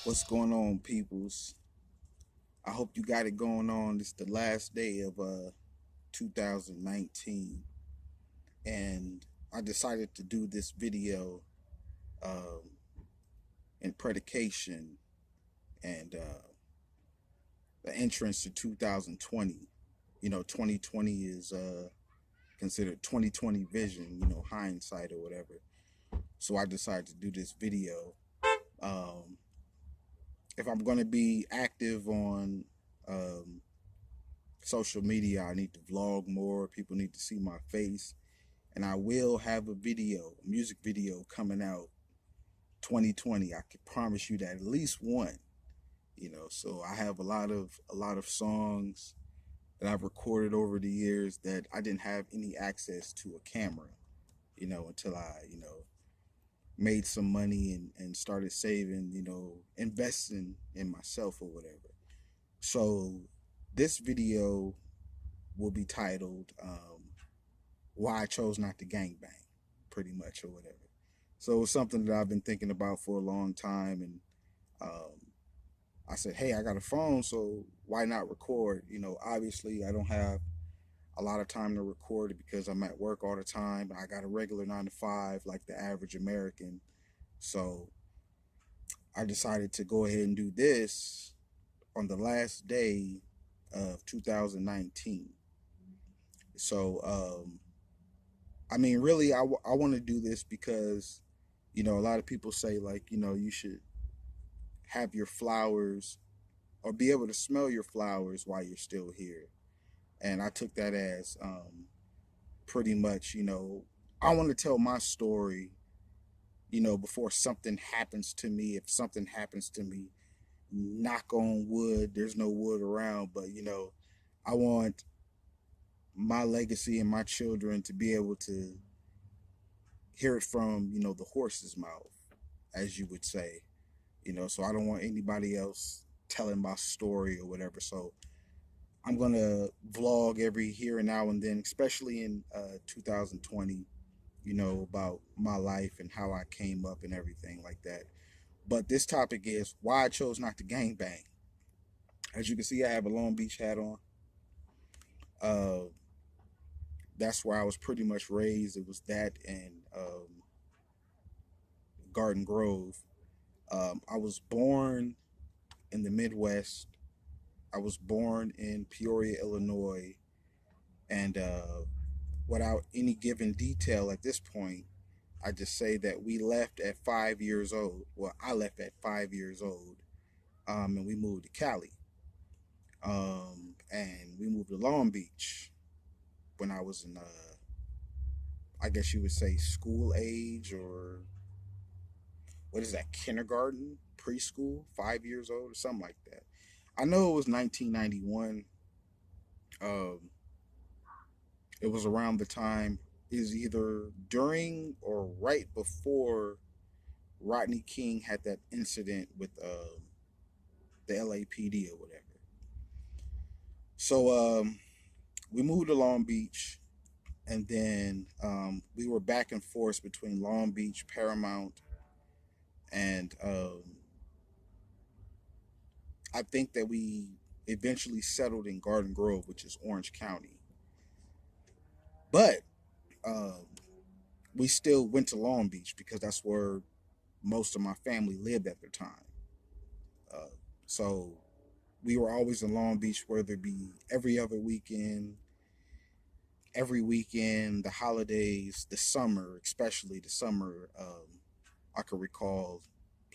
What's going on, peoples? I hope you got it going on. This is the last day of 2019, and I decided to do this video um, in predication and the entrance to 2020. 2020 is considered 2020 vision. Hindsight or whatever. So I decided to do this video. Um, if I'm going to be active on um, social media, I need to vlog more. People need to see my face. And I will have a music video coming out 2020. I can promise you that at least one. So I have a lot of songs that I've recorded over the years that I didn't have any access to a camera, until I made some money and started saving, investing in myself or whatever. So this video will be titled "Why I Chose Not to Gangbang," pretty much or whatever. So it's something that I've been thinking about for a long time, and um, I said, "Hey, I got a phone, so why not record?" Obviously, I don't have a lot of time to record it because I'm at work all the time. I got a regular 9 to 5, like the average American. So I decided to go ahead and do this on the last day of 2019. So, I mean, really, I want to do this because, a lot of people say, like, you should have your flowers or be able to smell your flowers while you're still here. And I took that as pretty much, I want to tell my story, before something happens to me. If something happens to me, knock on wood, there's no wood around, but, I want my legacy and my children to be able to hear it from, the horse's mouth, as you would say. So I don't want anybody else telling my story or whatever. So I'm gonna vlog every here and now and then, especially in 2020, about my life and how I came up and everything like that. But this topic is why I chose not to gangbang. As you can see, I have a Long Beach hat on. Uh, that's where I was pretty much raised. It was that and Garden Grove. I was born in the Midwest. I was born in Peoria, Illinois, and without any given detail at this point, I just say that we left at 5 years old. Well, I left at 5 years old, and we moved to Cali, and we moved to Long Beach when I was in, I guess you would say, school age, or what is that, kindergarten, preschool, 5 years old, or something like that. I know it was 1991. Um, it was around the time, is either during or right before Rodney King had that incident with the LAPD or whatever. So we moved to Long Beach, and then we were back and forth between Long Beach, Paramount, and I think that we eventually settled in Garden Grove, which is Orange County. But um, we still went to Long Beach because that's where most of my family lived at the time. Uh, so we were always in Long Beach, whether it be every other weekend, every weekend, the holidays, the summer, especially the summer. I could recall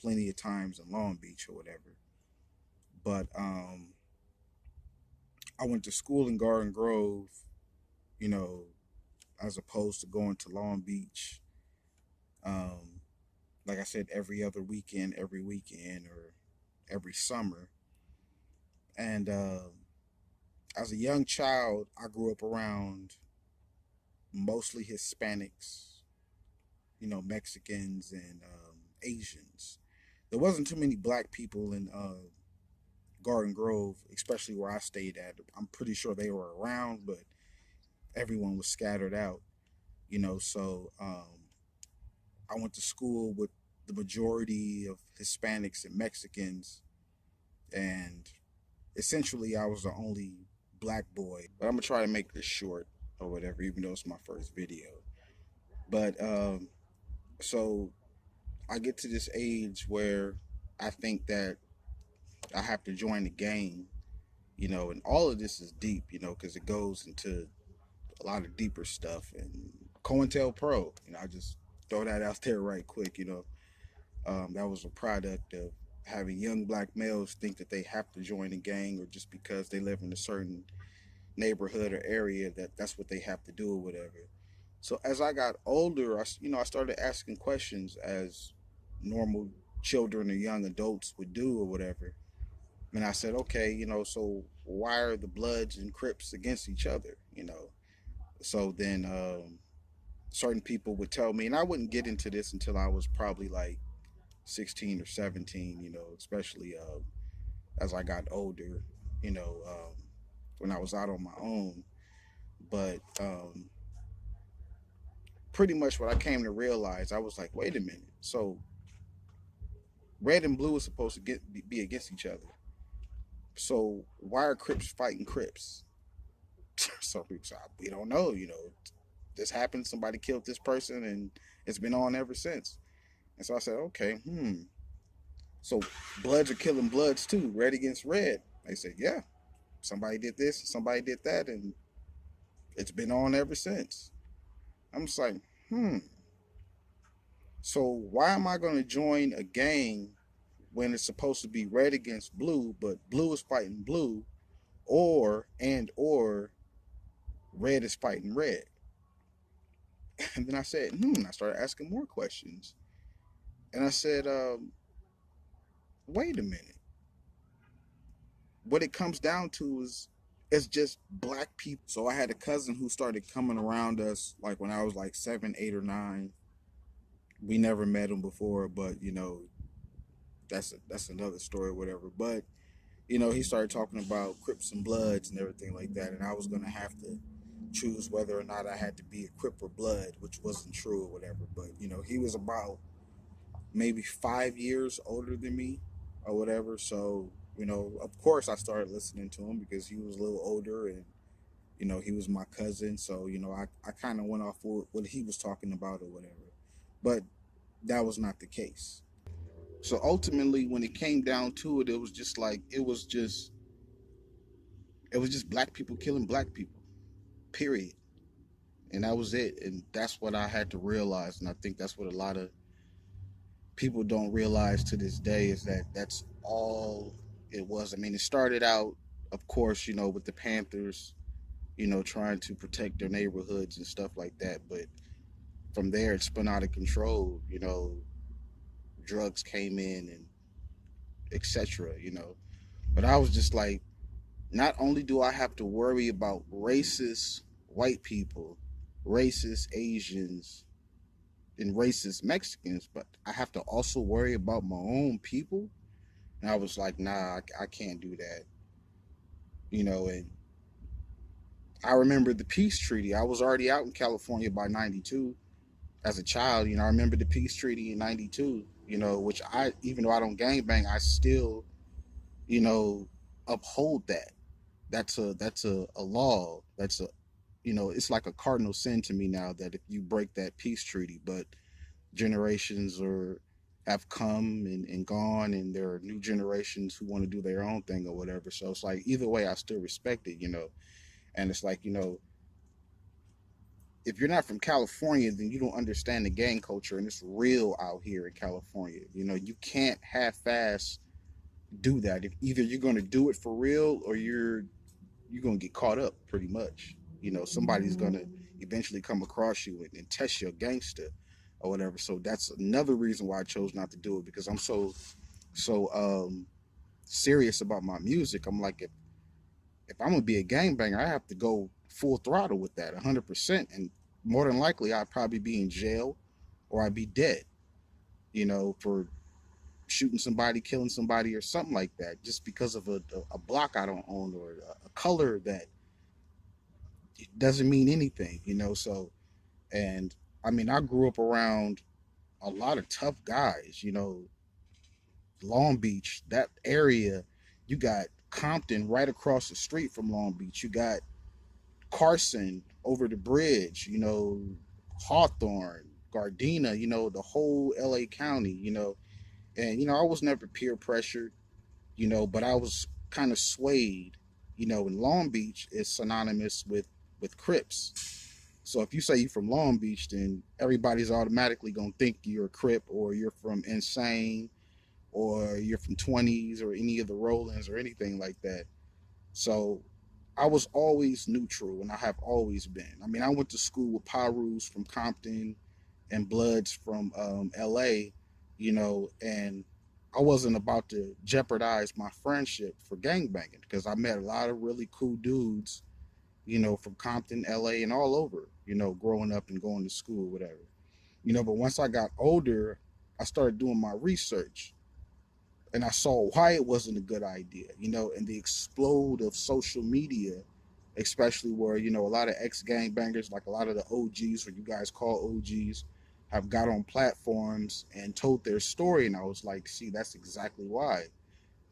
plenty of times in Long Beach or whatever. But I went to school in Garden Grove, you know, as opposed to going to Long Beach. Um, like I said, every weekend, or every summer. And as a young child, I grew up around mostly Hispanics, Mexicans and Asians. There wasn't too many black people in Garden Grove, especially where I stayed at. I'm pretty sure they were around, but everyone was scattered out. So I went to school with the majority of Hispanics and Mexicans, and essentially I was the only black boy. But I'm gonna try to make this short or whatever, even though it's my first video. But so I get to this age where I think that I have to join the gang, and all of this is deep, because it goes into a lot of deeper stuff. And COINTELPRO, I just throw that out there right quick. That was a product of having young black males think that they have to join a gang, or just because they live in a certain neighborhood or area that's what they have to do or whatever. So as I got older, I started asking questions as normal children or young adults would do or whatever. And I said, okay, so why are the Bloods and Crips against each other? So then certain people would tell me, and I wouldn't get into this until I was probably like 16 or 17, especially as I got older, you know, um, when I was out on my own. But pretty much what I came to realize, I was like, wait a minute. So red and blue is supposed to be against each other. So why are Crips fighting Crips? Some people say, we don't know. This happened. Somebody killed this person, and it's been on ever since. And so I said, okay, so Bloods are killing Bloods too, red against red. They said, yeah, somebody did this, somebody did that, and it's been on ever since. I'm just like, so why am I going to join a gang when it's supposed to be red against blue, but blue is fighting blue, or red is fighting red? And then I said, I started asking more questions. And I said, wait a minute. What it comes down to is it's just black people. So I had a cousin who started coming around us like when I was like 7, 8, or 9. We never met him before, but that's another story, or whatever. But he started talking about Crips and Bloods and everything like that, and I was gonna have to choose whether or not I had to be a Crip or Blood, which wasn't true or whatever. But he was about maybe 5 years older than me or whatever. So of course I started listening to him because he was a little older, and he was my cousin. So I kind of went off what he was talking about or whatever. But that was not the case. So ultimately, when it came down to it, it was just like it was just black people killing black people, period. And that was it. And that's what I had to realize. And I think that's what a lot of people don't realize to this day, is that that's all it was. I mean, it started out, of course, with the Panthers, trying to protect their neighborhoods and stuff like that. But from there, it spun out of control. Drugs came in and etc. But I was just like, not only do I have to worry about racist white people, racist Asians, and racist Mexicans, but I have to also worry about my own people. And I was like, nah, I can't do that. And I remember the peace treaty. I was already out in California by 92 as a child. I remember the peace treaty in 92, which even though I don't gangbang, I still, you know, uphold that. That's a law. It's like a cardinal sin to me now that if you break that peace treaty. But generations have come and gone, and there are new generations who want to do their own thing or whatever. So it's like either way, I still respect it. And it's like, if you're not from California, then you don't understand the gang culture, and it's real out here in California. You can't half-ass do that. If either you're going to do it for real, or you're gonna get caught up pretty much. Somebody's gonna eventually come across you and test your gangster or whatever. So that's another reason why I chose not to do it, because I'm so serious about my music. I'm like, if I'm gonna be a gangbanger, I have to go full throttle with that 100%. And more than likely I'd probably be in jail, or I'd be dead, for shooting somebody, killing somebody, or something like that, just because of a block I don't own, or a color that it doesn't mean anything. So, and I mean, I grew up around a lot of tough guys. Long Beach, that area, you got Compton right across the street from Long Beach. You got Carson over the bridge, Hawthorne, Gardena, the whole LA County, and I was never peer pressured, but I was kind of swayed. In Long Beach is synonymous with Crips. So if you say you're from Long Beach, then everybody's automatically gonna think you're a Crip, or you're from Insane, or you're from 20s, or any of the Rollins, or anything like that. So I was always neutral, and I have always been. I mean, I went to school with Pirus from Compton and Bloods from LA, and I wasn't about to jeopardize my friendship for gangbanging, because I met a lot of really cool dudes, from Compton, LA, and all over, growing up and going to school, whatever. But once I got older, I started doing my research, and I saw why it wasn't a good idea, and the explode of social media, especially where, a lot of ex gangbangers, like a lot of the OGs, or you guys call OGs, have got on platforms and told their story. And I was like, see, that's exactly why,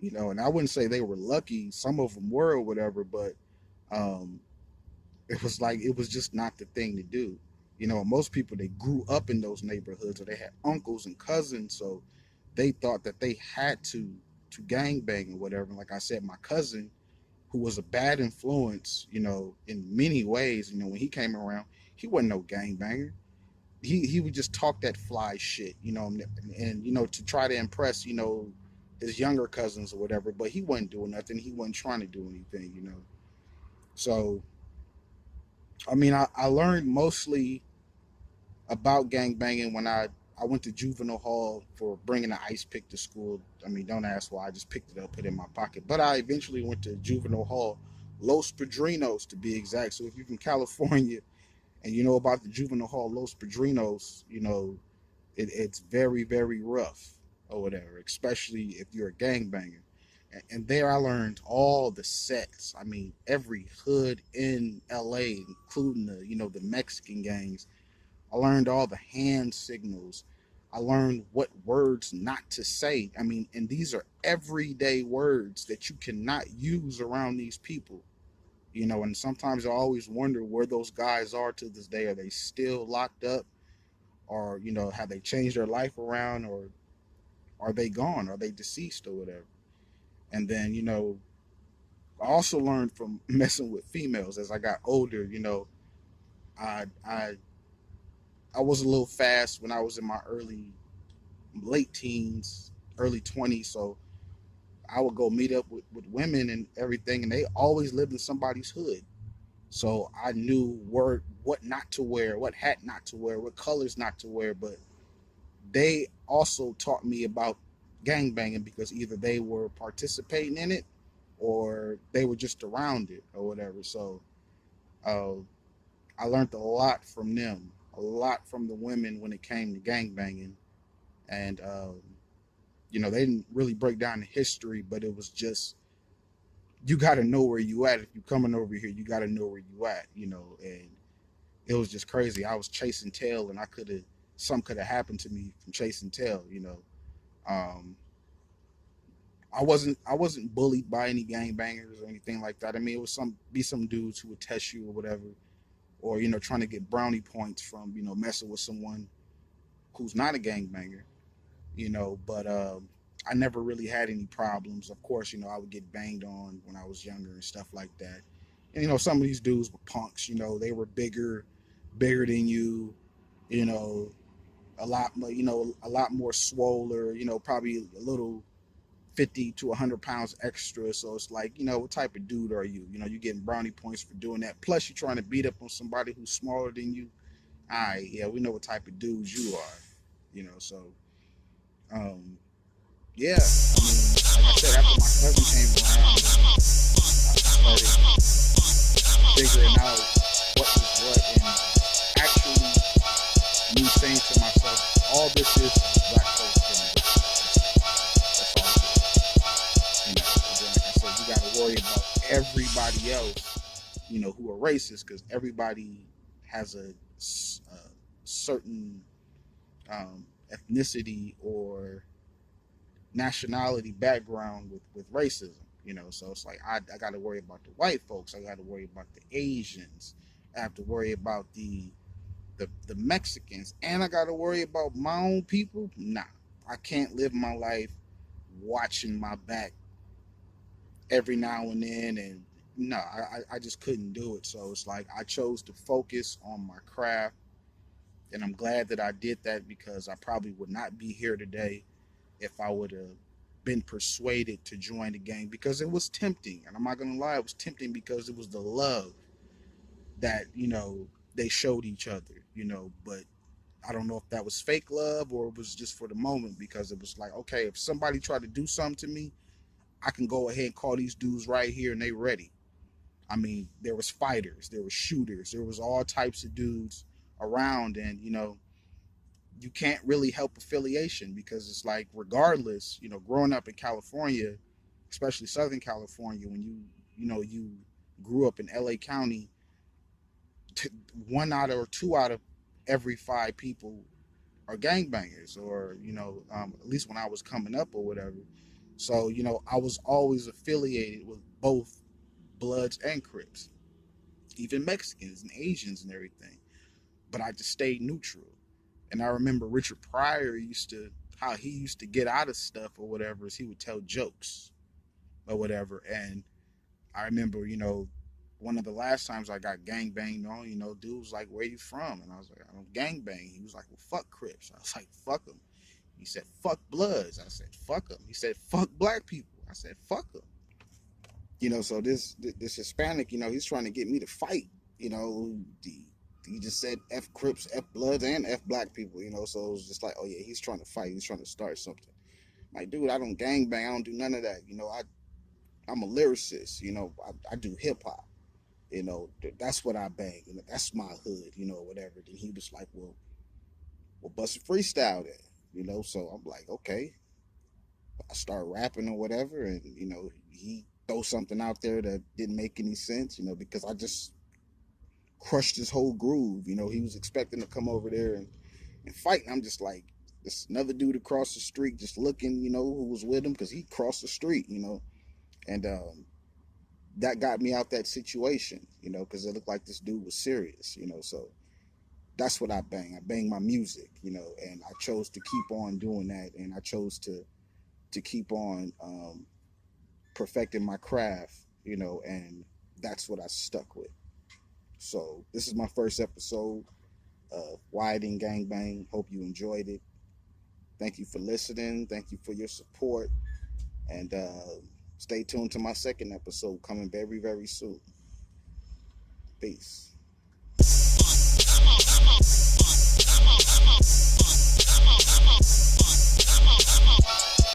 and I wouldn't say they were lucky. Some of them were, or whatever, but um, it was like, it was just not the thing to do. Most people, they grew up in those neighborhoods, or they had uncles and cousins, so they thought that they had to gang bang or whatever. And like I said, my cousin, who was a bad influence, in many ways, when he came around, he wasn't no gang banger. He would just talk that fly shit, and to try to impress, his younger cousins or whatever. But he wasn't doing nothing. He wasn't trying to do anything. So I mean, I learned mostly about gang banging when I went to juvenile hall for bringing an ice pick to school. I mean, don't ask why. I just picked it up, put it in my pocket. But I eventually went to juvenile hall, Los Padrinos to be exact. So if you're from California and you know about the juvenile hall, Los Padrinos, it's very, very rough or whatever, especially if you're a gangbanger. And there I learned all the sets. I mean, every hood in LA, including the Mexican gangs. I learned all the hand signals. I learned what words not to say. I mean, and these are everyday words that you cannot use around these people. And sometimes I always wonder where those guys are to this day. Are they still locked up? Or, have they changed their life around? Or are they gone? Are they deceased or whatever? And then, I also learned from messing with females as I got older. I I I was a little fast when I was in my late teens, early 20s. So I would go meet up with women and everything, and they always lived in somebody's hood. So I knew what not to wear, what hat not to wear, what colors not to wear. But they also taught me about gangbanging, because either they were participating in it or they were just around it or whatever. So uh, I learned a lot from them, a lot from the women when it came to gangbanging. And they didn't really break down the history, but it was just, you got to know where you at. If you coming over here, you got to know where you at. And it was just crazy. I was chasing tail, and some could have happened to me from chasing tail. Um, I wasn't bullied by any gangbangers or anything like that. I mean, it was some dudes who would test you or whatever, or trying to get brownie points from messing with someone who's not a gangbanger. But I never really had any problems. Of course, I would get banged on when I was younger and stuff like that. And some of these dudes were punks. They were bigger than you. You know, a lot more swoller. Probably a little 50 to 100 pounds extra. So it's like, what type of dude are you? You're getting brownie points for doing that. Plus, you're trying to beat up on somebody who's smaller than you. All right, yeah, we know what type of dudes you are. So um, yeah, I mean, like I said, after my cousin came around, I started figuring out what was what, and actually me saying to myself, all this is black folks getting that's all it is. And then, like I said, you got to worry about everybody else, who are racist, because everybody has a certain ethnicity or nationality background with racism, so it's like I got to worry about the white folks, I got to worry about the Asians, I have to worry about the Mexicans, and I got to worry about my own people. Nah, I can't live my life watching my back every now and then, and no, I just couldn't do it. So it's like I chose to focus on my craft, and I'm glad that I did that, because I probably would not be here today if I would have been persuaded to join the gang, because it was tempting. And I'm not gonna lie, it was tempting because it was the love that they showed each other, but I don't know if that was fake love or it was just for the moment, because it was like, okay, if somebody tried to do something to me, I can go ahead and call these dudes right here and they ready. I mean, there was fighters, there was shooters, there was all types of dudes around, and you can't really help affiliation, because it's like, regardless, growing up in California, especially Southern California, when you grew up in LA County, one out or two out of every five people are gangbangers, or at least when I was coming up or whatever. So I was always affiliated with both Bloods and Crips, even Mexicans and Asians and everything. But I just stayed neutral. And I remember Richard Pryor how he used to get out of stuff or whatever is he would tell jokes or whatever. And I remember, one of the last times I got gang banged on, dude was like, "Where you from?" And I was like, "I don't gang bang." He was like, "Well, fuck Crips." I was like, "Fuck them." He said, "Fuck Bloods." I said, "Fuck them." He said, "Fuck black people." I said, "Fuck them." So this Hispanic, he's trying to get me to fight. He just said F Crips, F Bloods, and F black people. So it was just like, oh yeah, he's trying to fight. He's trying to start something. Like, dude, I don't gang bang. I don't do none of that. I'm a lyricist. I do hip hop. That's what I bang. That's my hood. Whatever. Then he was like, well, bust a freestyle then. So I'm like, okay. I start rapping or whatever, and he throw something out there that didn't make any sense. Because I just crushed his whole groove. He was expecting to come over there and fight, and I'm just like, this another dude across the street just looking, who was with him, because he crossed the street, and that got me out that situation, because it looked like this dude was serious, so that's what I bang. I bang my music, and I chose to keep on doing that, and I chose to keep on perfecting my craft, and that's what I stuck with. So this is my first episode of Widen Gangbang. Hope you enjoyed it. Thank you for listening. Thank you for your support. And stay tuned to my second episode coming very, very soon. Peace.